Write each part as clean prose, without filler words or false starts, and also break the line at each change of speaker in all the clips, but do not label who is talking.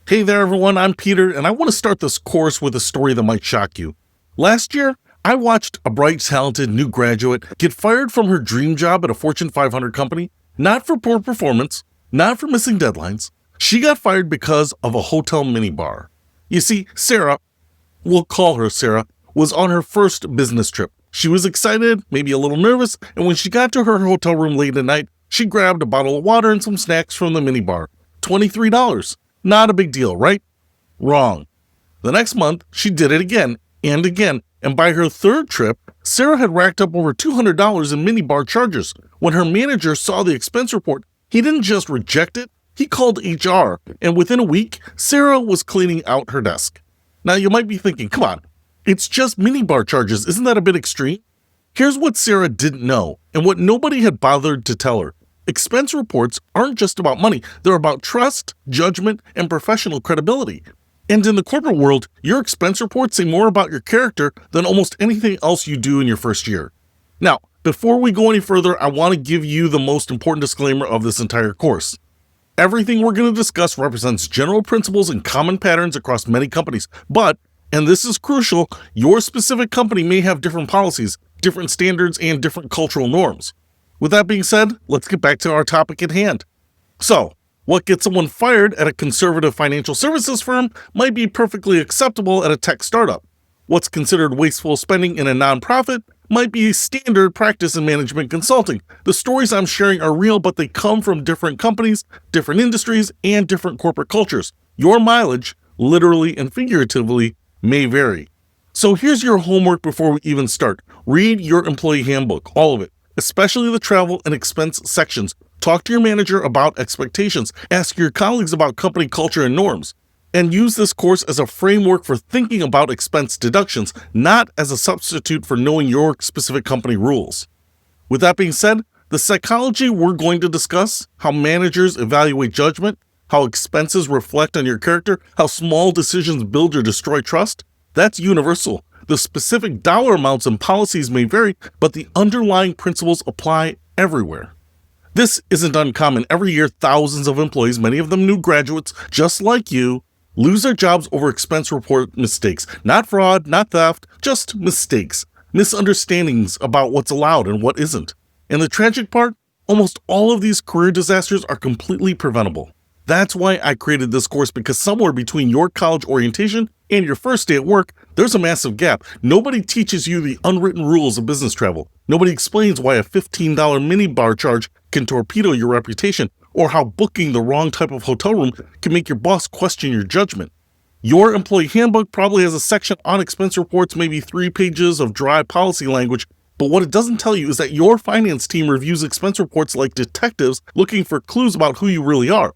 Hey there everyone, I'm Peter, and I want to start this course with a story that might shock you. Last year, I watched a bright, talented new graduate get fired from her dream job at a Fortune 500 company, not for poor performance, not for missing deadlines. She got fired because of a hotel minibar. You see, Sarah, we'll call her Sarah, was on her first business trip. She was excited, maybe a little nervous, and when she got to her hotel room late at night, she grabbed a bottle of water and some snacks from the minibar. $23. Not a big deal, right? Wrong. The next month, she did it again, and by her third trip, Sarah had racked up over $200 in minibar charges. When her manager saw the expense report, he didn't just reject it, he called HR, and within a week, Sarah was cleaning out her desk. Now you might be thinking, come on, it's just minibar charges, isn't that a bit extreme? Here's what Sarah didn't know, and what nobody had bothered to tell her. Expense reports aren't just about money, they're about trust, judgment, and professional credibility. And in the corporate world, your expense reports say more about your character than almost anything else you do in your first year. Now, before we go any further, I want to give you the most important disclaimer of this entire course. Everything we're going to discuss represents general principles and common patterns across many companies, but, and this is crucial, your specific company may have different policies, different standards, and different cultural norms. With that being said, let's get back to our topic at hand. So, what gets someone fired at a conservative financial services firm might be perfectly acceptable at a tech startup. What's considered wasteful spending in a nonprofit might be standard practice in management consulting. The stories I'm sharing are real, but they come from different companies, different industries, and different corporate cultures. Your mileage, literally and figuratively, may vary. So here's your homework before we even start. Read your employee handbook, all of it, especially the travel and expense sections. Talk to your manager about expectations. Ask your colleagues about company culture and norms. And use this course as a framework for thinking about expense deductions, not as a substitute for knowing your specific company rules. With that being said, the psychology we're going to discuss, how managers evaluate judgment, how expenses reflect on your character, how small decisions build or destroy trust, that's universal. The specific dollar amounts and policies may vary, but the underlying principles apply everywhere. This isn't uncommon. Every year, thousands of employees, many of them new graduates, just like you, lose their jobs over expense report mistakes. Not fraud, not theft, just mistakes. Misunderstandings about what's allowed and what isn't. And the tragic part, almost all of these career disasters are completely preventable. That's why I created this course, because somewhere between your college orientation and your first day at work, there's a massive gap. Nobody teaches you the unwritten rules of business travel. Nobody explains why a $15 minibar charge can torpedo your reputation, or how booking the wrong type of hotel room can make your boss question your judgment. Your employee handbook probably has a section on expense reports, maybe 3 pages of dry policy language, but what it doesn't tell you is that your finance team reviews expense reports like detectives looking for clues about who you really are.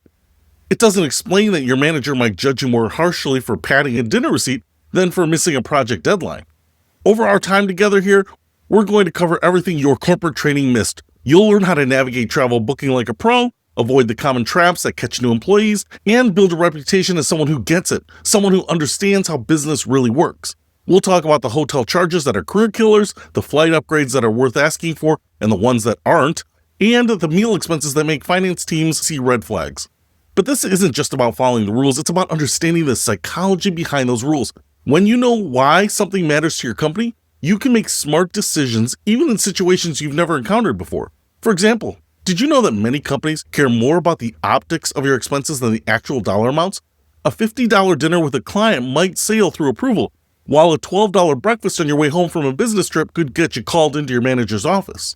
It doesn't explain that your manager might judge you more harshly for padding a dinner receipt than for missing a project deadline. Over our time together here, we're going to cover everything your corporate training missed. You'll learn how to navigate travel booking like a pro, avoid the common traps that catch new employees, and build a reputation as someone who gets it, someone who understands how business really works. We'll talk about the hotel charges that are career killers, the flight upgrades that are worth asking for, and the ones that aren't, and the meal expenses that make finance teams see red flags. But this isn't just about following the rules, it's about understanding the psychology behind those rules. When you know why something matters to your company, you can make smart decisions even in situations you've never encountered before. For example, did you know that many companies care more about the optics of your expenses than the actual dollar amounts? A $50 dinner with a client might sail through approval, while a $12 breakfast on your way home from a business trip could get you called into your manager's office.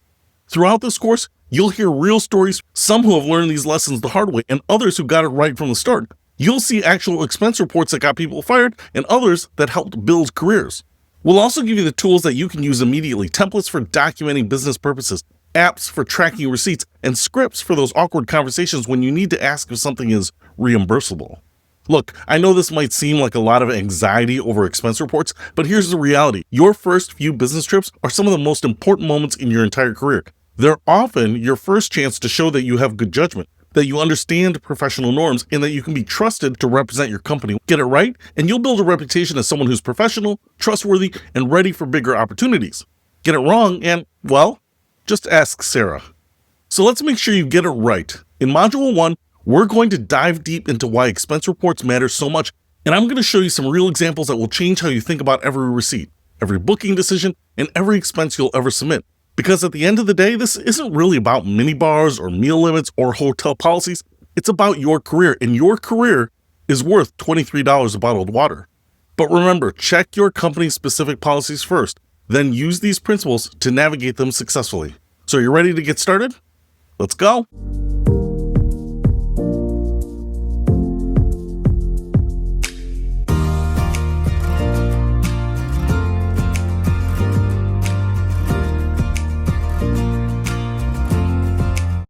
Throughout this course, you'll hear real stories, some who have learned these lessons the hard way, and others who got it right from the start. You'll see actual expense reports that got people fired, and others that helped build careers. We'll also give you the tools that you can use immediately, templates for documenting business purposes, apps for tracking receipts, and scripts for those awkward conversations when you need to ask if something is reimbursable. Look, I know this might seem like a lot of anxiety over expense reports, but here's the reality. Your first few business trips are some of the most important moments in your entire career. They're often your first chance to show that you have good judgment, that you understand professional norms, and that you can be trusted to represent your company. Get it right, and you'll build a reputation as someone who's professional, trustworthy, and ready for bigger opportunities. Get it wrong, and, well, just ask Sarah. So let's make sure you get it right. In Module 1, We're going to dive deep into why expense reports matter so much, and I'm going to show you some real examples that will change how you think about every receipt, every booking decision, and every expense you'll ever submit. Because at the end of the day, this isn't really about minibars or meal limits or hotel policies. It's about your career, and your career is worth $23 a bottled water. But remember, check your company's specific policies first, then use these principles to navigate them successfully. So you're ready to get started? Let's go.